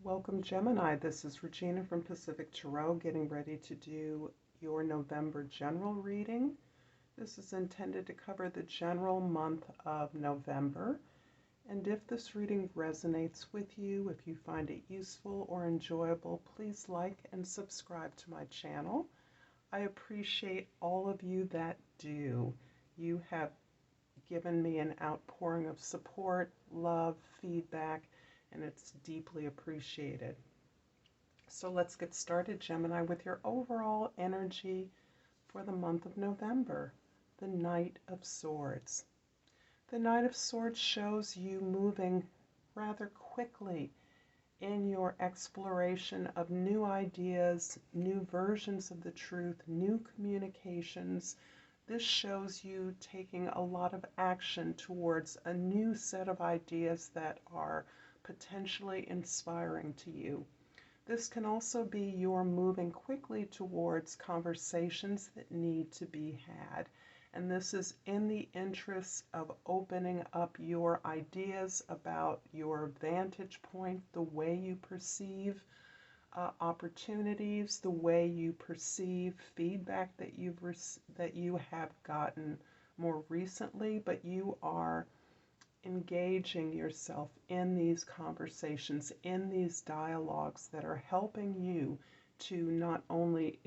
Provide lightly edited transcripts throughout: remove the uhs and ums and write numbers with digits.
Welcome, Gemini. This is Regina from Pacific Tarot getting ready to do your November general reading. This is intended to cover the general month of November. And if this reading resonates with you, if you find it useful or enjoyable, please like and subscribe to my channel. I appreciate all of you that do. You have given me an outpouring of support, love, feedback, and it's deeply appreciated. So let's get started, Gemini, with your overall energy for the month of November, the Knight of Swords. The Knight of Swords shows you moving rather quickly in your exploration of new ideas, new versions of the truth, new communications. This shows you taking a lot of action towards a new set of ideas that are potentially inspiring to you. This can also be your moving quickly towards conversations that need to be had. And this is in the interest of opening up your ideas about your vantage point, the way you perceive opportunities, the way you perceive feedback that you have gotten more recently, but you are engaging yourself in these conversations, in these dialogues that are helping you to not only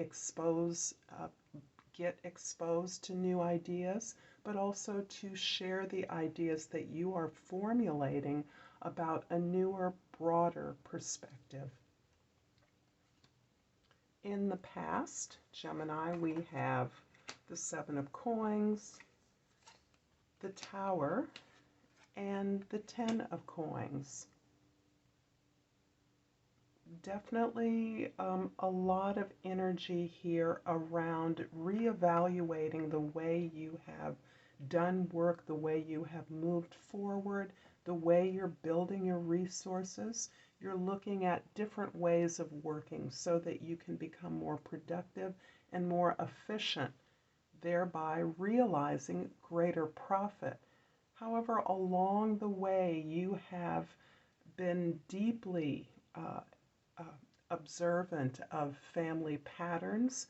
get exposed to new ideas, but also to share the ideas that you are formulating about a newer, broader perspective. In the past, Gemini, we have the Seven of Coins, the Tower, and the Ten of Coins. Definitely a lot of energy here around reevaluating the way you have done work, the way you have moved forward, the way you're building your resources. You're looking at different ways of working so that you can become more productive and more efficient, thereby realizing greater profit. However, along the way, you have been deeply observant of family patterns,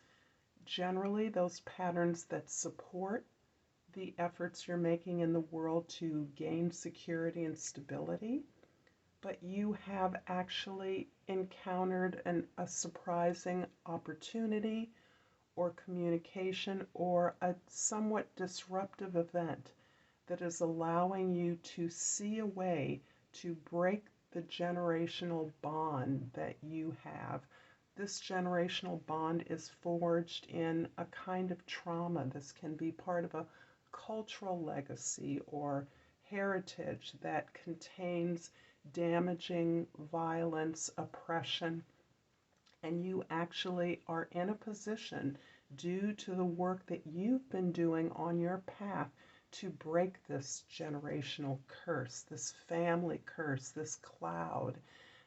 generally those patterns that support the efforts you're making in the world to gain security and stability. But you have actually encountered a surprising opportunity or communication or a somewhat disruptive event that is allowing you to see a way to break the generational bond that you have. This generational bond is forged in a kind of trauma. This can be part of a cultural legacy or heritage that contains damaging violence, oppression, and you actually are in a position, due to the work that you've been doing on your path, to break this generational curse, this family curse, this cloud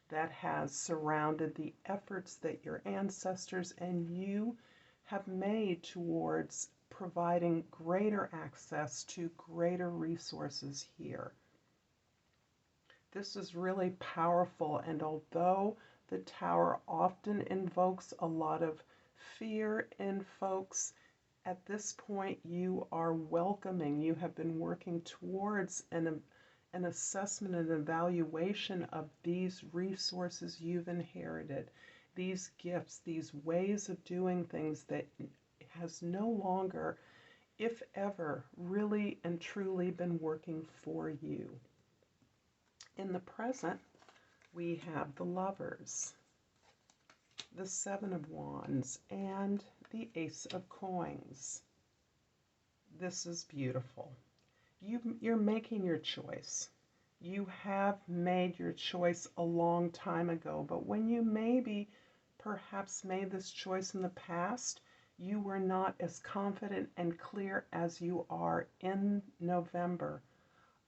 that has surrounded the efforts that your ancestors and you have made towards providing greater access to greater resources here. This is really powerful, and although the Tower often invokes a lot of fear in folks, at this point you are welcoming, you have been working towards an assessment and evaluation of these resources you've inherited, these gifts, these ways of doing things that has no longer, if ever, really and truly been working for you. In the present, we have the Lovers, the Seven of Wands, and the Ace of Coins. This is beautiful. You're making your choice. You have made your choice a long time ago, but when you perhaps made this choice in the past, you were not as confident and clear as you are in November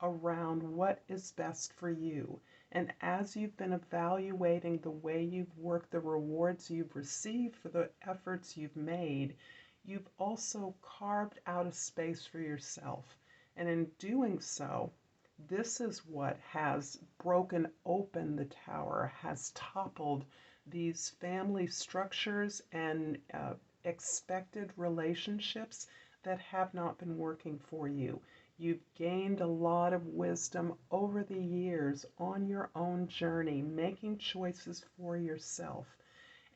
around what is best for you. And as you've been evaluating the way you've worked, the rewards you've received for the efforts you've made, you've also carved out a space for yourself. And in doing so, This is what has broken open the tower, has toppled these family structures and expected relationships that have not been working for you. You've gained a lot of wisdom over the years on your own journey, making choices for yourself.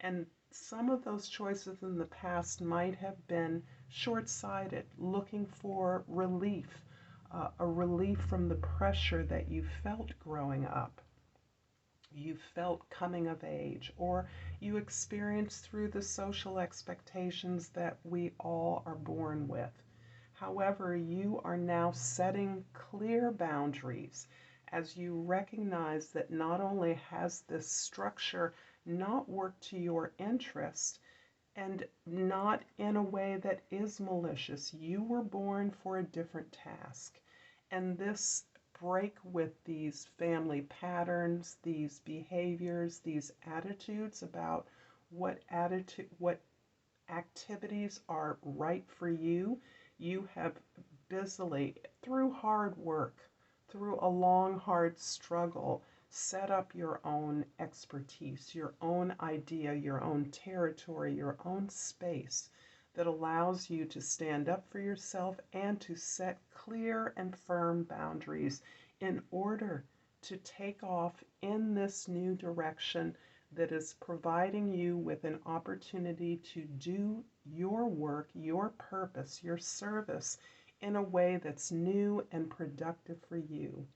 And some of those choices in the past might have been short sighted, looking for relief, a relief from the pressure that you felt growing up, you felt coming of age, or you experienced through the social expectations that we all are born with. However, you are now setting clear boundaries as you recognize that not only has this structure not worked to your interest, and not in a way that is malicious. You were born for a different task. And this break with these family patterns, these behaviors, these attitudes about what activities are right for you, you have busily, through hard work, through a long, hard struggle, set up your own expertise, your own idea, your own territory, your own space that allows you to stand up for yourself and to set clear and firm boundaries in order to take off in this new direction that is providing you with an opportunity to do your work, your purpose, your service in a way that's new and productive for you.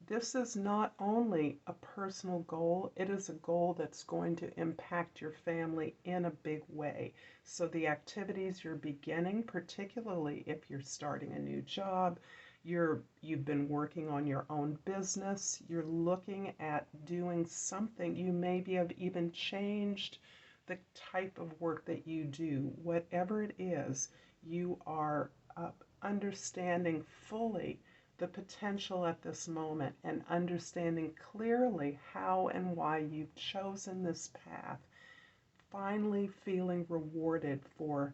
This is not only a personal goal, it is a goal that's going to impact your family in a big way. So the activities you're beginning, particularly if you're starting a new job, you've been working on your own business, you're looking at doing something, you maybe have even changed the type of work that you do. Whatever it is, you are understanding fully the potential at this moment and understanding clearly how and why you've chosen this path, finally feeling rewarded for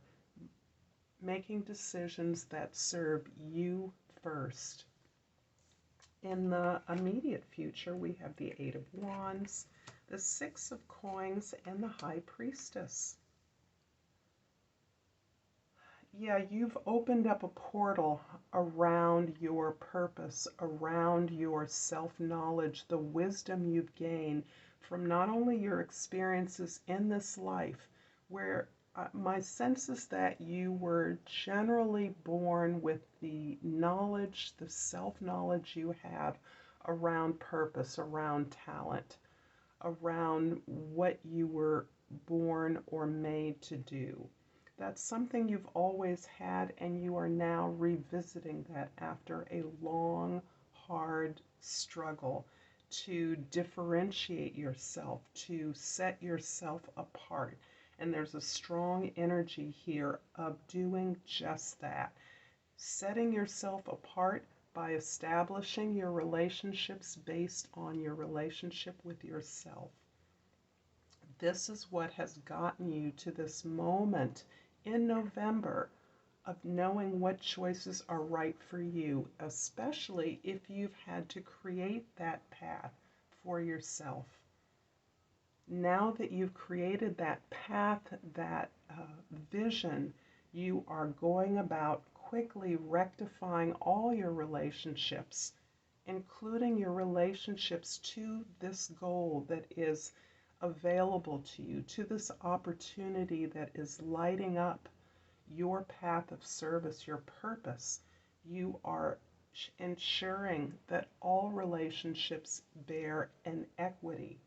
making decisions that serve you first. In the immediate future, we have the Eight of Wands, the Six of Coins, and the High Priestess. Yeah, you've opened up a portal around your purpose, around your self-knowledge, the wisdom you've gained from not only your experiences in this life, where my sense is that you were generally born with the knowledge, the self-knowledge you have around purpose, around talent, around what you were born or made to do. That's something you've always had, and you are now revisiting that after a long, hard struggle to differentiate yourself, to set yourself apart. And there's a strong energy here of doing just that. Setting yourself apart by establishing your relationships based on your relationship with yourself. This is what has gotten you to this moment in November of knowing what choices are right for you, especially if you've had to create that path for yourself. Now that you've created that path, that vision, you are going about quickly rectifying all your relationships, including your relationships to this goal that is available to you, to this opportunity that is lighting up your path of service, your purpose. You are ensuring that all relationships bear an equity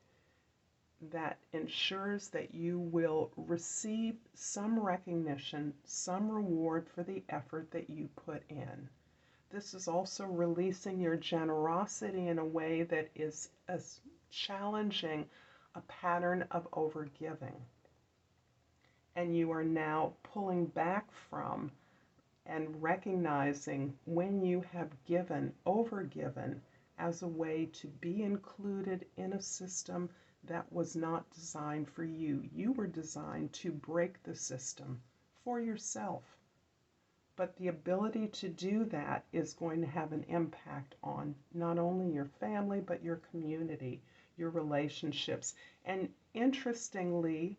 that ensures that you will receive some recognition, some reward for the effort that you put in. This is also releasing your generosity in a way that is challenging a pattern of overgiving. And you are now pulling back from and recognizing when you have given, overgiven, as a way to be included in a system that was not designed for you. You were designed to break the system for yourself. But the ability to do that is going to have an impact on not only your family, but your community, your relationships. And interestingly,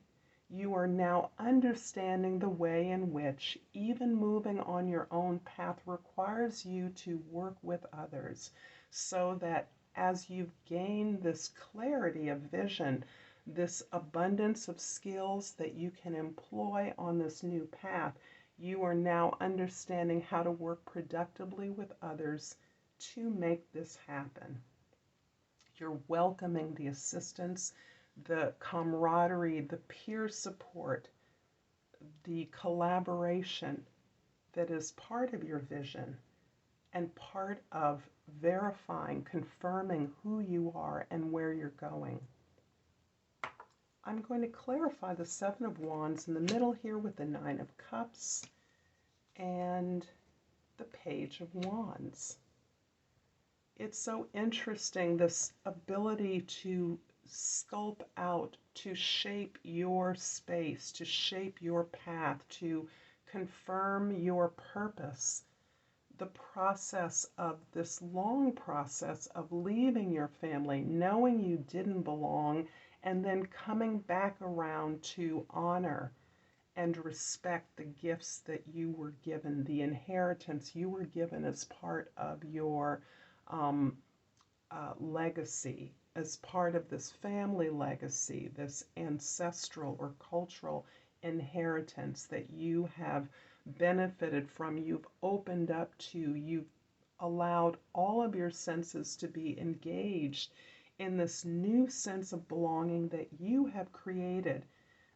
you are now understanding the way in which even moving on your own path requires you to work with others, so that as you've gained this clarity of vision, this abundance of skills that you can employ on this new path, you are now understanding how to work productively with others to make this happen. You're welcoming the assistance, the camaraderie, the peer support, the collaboration that is part of your vision and part of verifying, confirming who you are and where you're going. I'm going to clarify the Seven of Wands in the middle here with the Nine of Cups and the Page of Wands. It's so interesting, this ability to sculpt out, to shape your space, to shape your path, to confirm your purpose. The process of this long process of leaving your family, knowing you didn't belong, and then coming back around to honor and respect the gifts that you were given, the inheritance you were given as part of your legacy, as part of this family legacy, this ancestral or cultural inheritance that you have benefited from, you've opened up to, you've allowed all of your senses to be engaged in this new sense of belonging that you have created.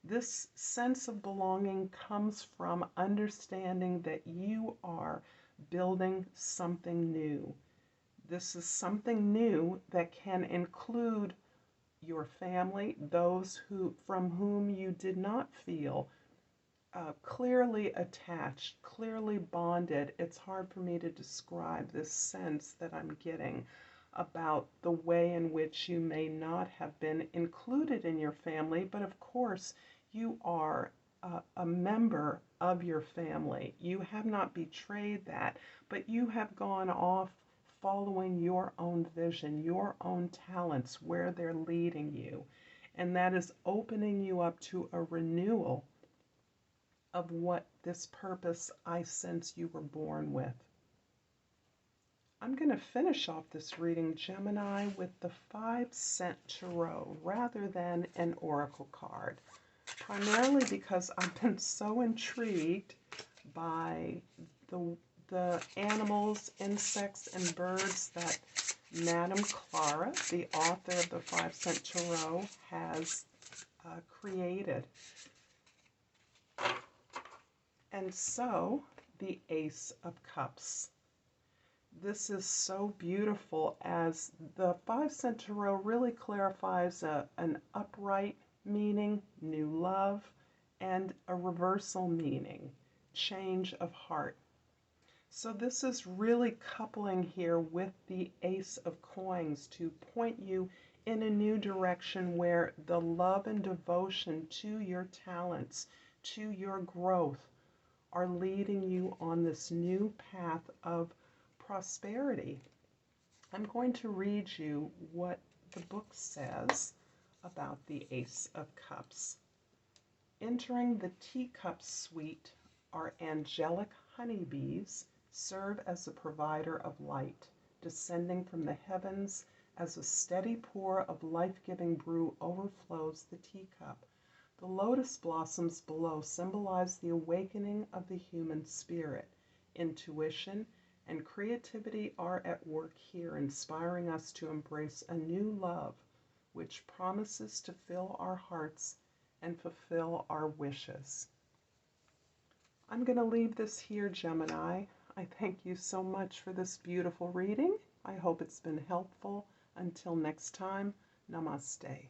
This sense of belonging comes from understanding that you are building something new. This is something new that can include your family, those from whom you did not feel clearly attached, clearly bonded. It's hard for me to describe this sense that I'm getting about the way in which you may not have been included in your family, but of course you are a member of your family. You have not betrayed that, but you have gone off following your own vision, your own talents, where they're leading you. And that is opening you up to a renewal of what this purpose I sense you were born with. I'm going to finish off this reading, Gemini, with the 5-cent tarot rather than an oracle card, primarily because I've been so intrigued by the animals, insects, and birds that Madame Clara, the author of the 5-cent tarot, has created. And so, the Ace of Cups. This is so beautiful, as the 5-cent tarot really clarifies an upright meaning, new love, and a reversal meaning, change of heart. So this is really coupling here with the Ace of Coins to point you in a new direction where the love and devotion to your talents, to your growth, are leading you on this new path of prosperity. I'm going to read you what the book says about the Ace of Cups. Entering the teacup suite are angelic honeybees, serve as a provider of light, descending from the heavens as a steady pour of life-giving brew overflows the teacup. The lotus blossoms below symbolize the awakening of the human spirit. Intuition and creativity are at work here, inspiring us to embrace a new love, which promises to fill our hearts and fulfill our wishes. I'm going to leave this here, Gemini. I thank you so much for this beautiful reading. I hope it's been helpful. Until next time, Namaste.